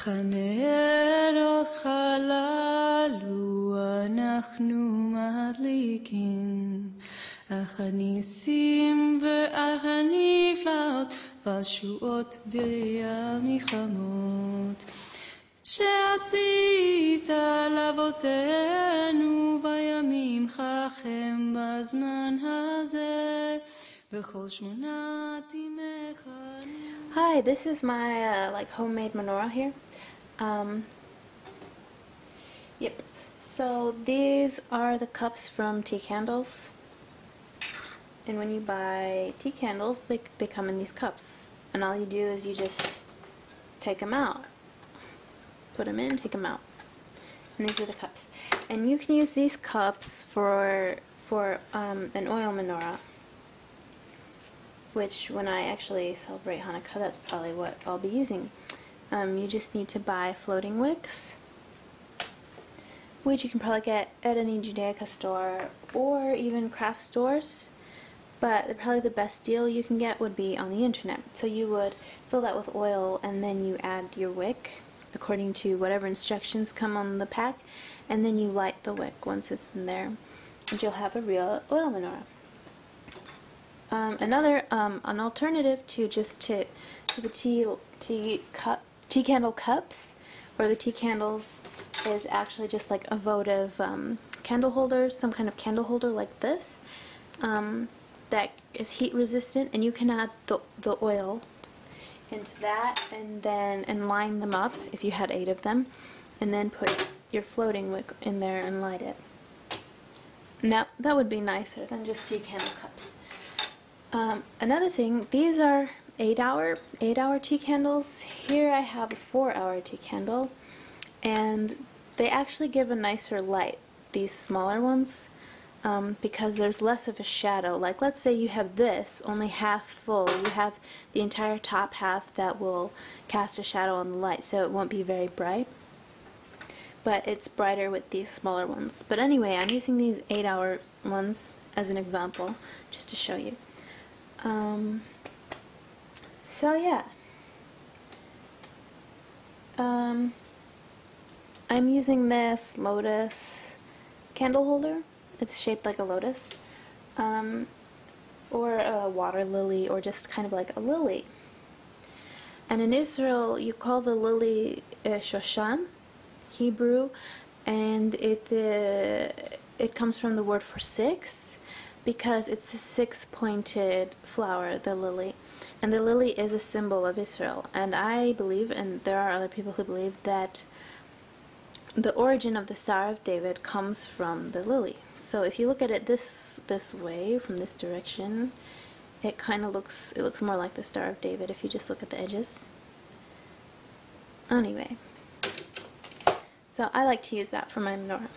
אך הנרות חללו אנחנו מדליקים, אך הניסים ואך הנפלאות והשבועות ועל מלחמות שעשית לאבותינו בימים חכם בזמן הזה בכל שמונת ימיך. Hi, this is my like homemade menorah here. Yep. So these are the cups from tea candles. And when you buy tea candles, they come in these cups. And all you do is you just take them out. Put them in, take them out. And these are the cups. And you can use these cups for an oil menorah, which when I actually celebrate Hanukkah, that's probably what I'll be using. You just need to buy floating wicks, which you can probably get at any Judaica store or even craft stores, but probably the best deal you can get would be on the internet. So you would fill that with oil and then you add your wick according to whatever instructions come on the pack, and then you light the wick once it's in there, and you'll have a real oil menorah. An alternative to the tea candle cups or the tea candles is actually just like a votive candle holder, some kind of candle holder like this that is heat resistant, and you can add the oil into that and line them up if you had 8 of them, and then put your floating wick in there and light it. Now that would be nicer than just tea candle cups. Another thing, these are 8-hour tea candles. Here I have a 4-hour tea candle, and they actually give a nicer light, these smaller ones, because there's less of a shadow. Like, let's say you have this only half full, you have the entire top half that will cast a shadow on the light, so it won't be very bright, but it's brighter with these smaller ones. But anyway, I'm using these 8-hour ones as an example just to show you. So yeah, I'm using this lotus candle holder. It's shaped like a lotus, or a water lily, or just kind of like a lily. And in Israel, you call the lily Shoshan, Hebrew, and it comes from the word for 6. Because it's a 6-pointed flower, the lily. And the lily is a symbol of Israel. And I believe, and there are other people who believe, that the origin of the Star of David comes from the lily. So if you look at it this way, from this direction, it kind of looks more like the Star of David if you just look at the edges. Anyway, so I like to use that for my menorah.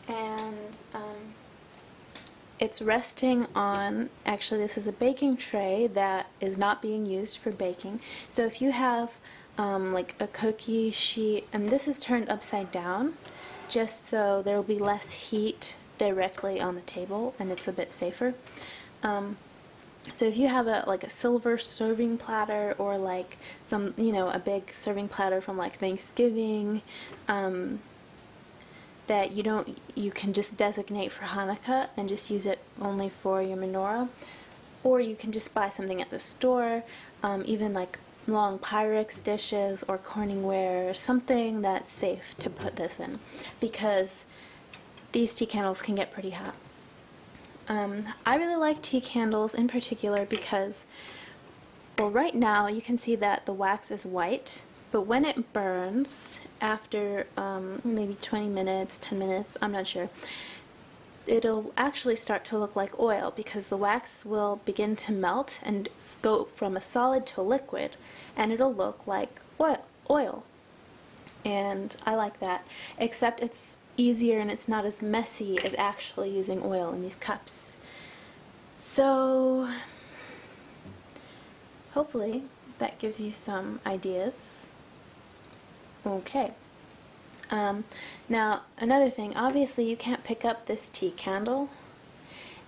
And it's resting on, actually this is a baking tray that is not being used for baking. So if you have like a cookie sheet, and this is turned upside down just so there will be less heat directly on the table and it's a bit safer. So if you have like a silver serving platter, or like some, a big serving platter from like Thanksgiving, that you can just designate for Hanukkah and just use it only for your menorah, or you can just buy something at the store, even like long Pyrex dishes or Corningware, something that's safe to put this in, because these tea candles can get pretty hot. I really like tea candles in particular because, well, right now you can see that the wax is white, but when it burns after maybe 20 minutes, 10 minutes, I'm not sure, it'll actually start to look like oil, because the wax will begin to melt and go from a solid to a liquid, and it'll look like oil. And I like that, except it's easier and it's not as messy as actually using oil in these cups. So hopefully that gives you some ideas. Okay. Now another thing, obviously you can't pick up this tea candle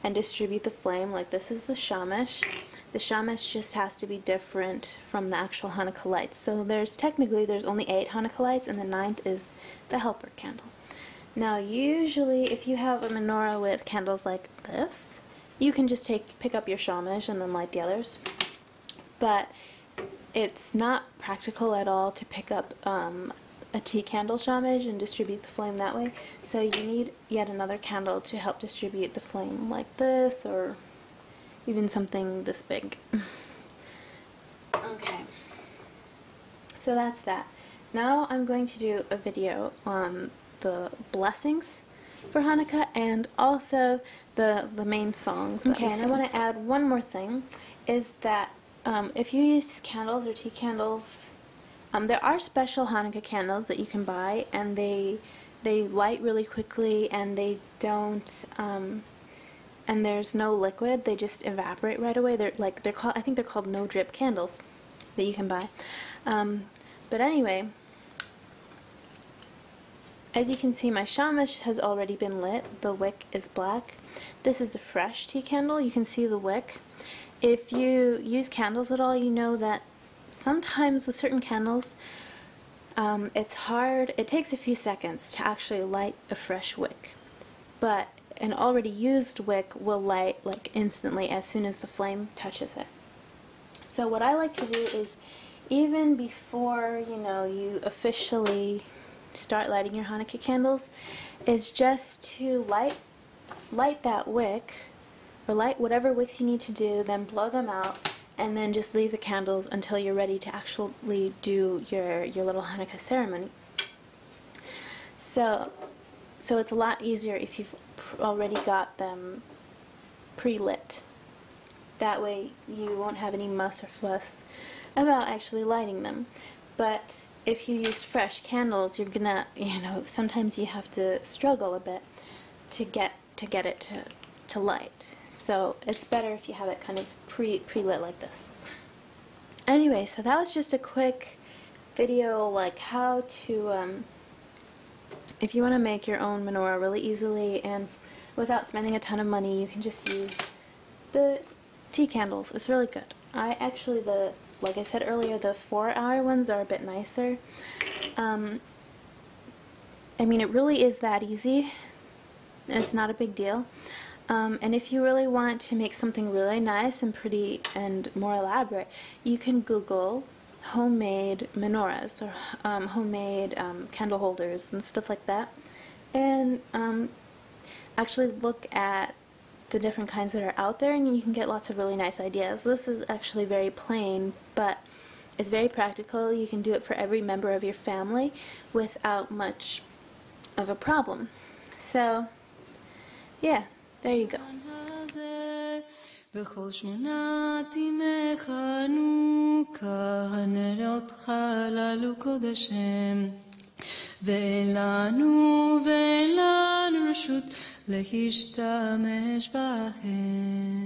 and distribute the flame like this is the shamash. The shamash just has to be different from the actual Hanukkah lights. So there's only 8 Hanukkah lights, and the 9th is the helper candle. Now usually if you have a menorah with candles like this, you can just pick up your shamash and then light the others. But it's not practical at all to pick up a tea candle shamash and distribute the flame that way. So you need yet another candle to help distribute the flame like this, or even something this big. Okay, so that's that. Now I'm going to do a video on the blessings for Hanukkah and also the main songs. Okay, and I want to add one more thing, is that if you use candles or tea candles, there are special Hanukkah candles that you can buy, and they light really quickly, and they don't and there's no liquid. They just evaporate right away. I think they're called no drip candles that you can buy. But anyway, as you can see, my shamash has already been lit. The wick is black. This is a fresh tea candle. You can see the wick. If you use candles at all, you know that sometimes with certain candles, it's hard. It takes a few seconds to actually light a fresh wick, but an already used wick will light like instantly as soon as the flame touches it. So what I like to do is, even before you officially start lighting your Hanukkah candles, is just to light that wick, or light whatever wicks you need to do, then blow them out, and then just leave the candles until you're ready to actually do your little Hanukkah ceremony. So it's a lot easier if you've already got them pre-lit. That way you won't have any muss or fuss about actually lighting them. But if you use fresh candles, you're gonna, sometimes you have to struggle a bit to get it to light. So it's better if you have it kind of pre-lit like this. Anyway, so that was just a quick video, like how to, if you want to make your own menorah really easily and without spending a ton of money, you can just use the tea candles. It's really good. I actually, like I said earlier, the 4-hour ones are a bit nicer. I mean, it really is that easy. It's not a big deal. And if you really want to make something really nice and pretty and more elaborate, you can Google homemade menorahs or homemade candle holders and stuff like that, and actually look at the different kinds that are out there, and you can get lots of really nice ideas. This is actually very plain, but it's very practical. You can do it for every member of your family without much of a problem. So yeah, there you go. בכל 8 ימי חנוכה הנרות חללו קודשם ואין לנו רשות להשתמש בהם.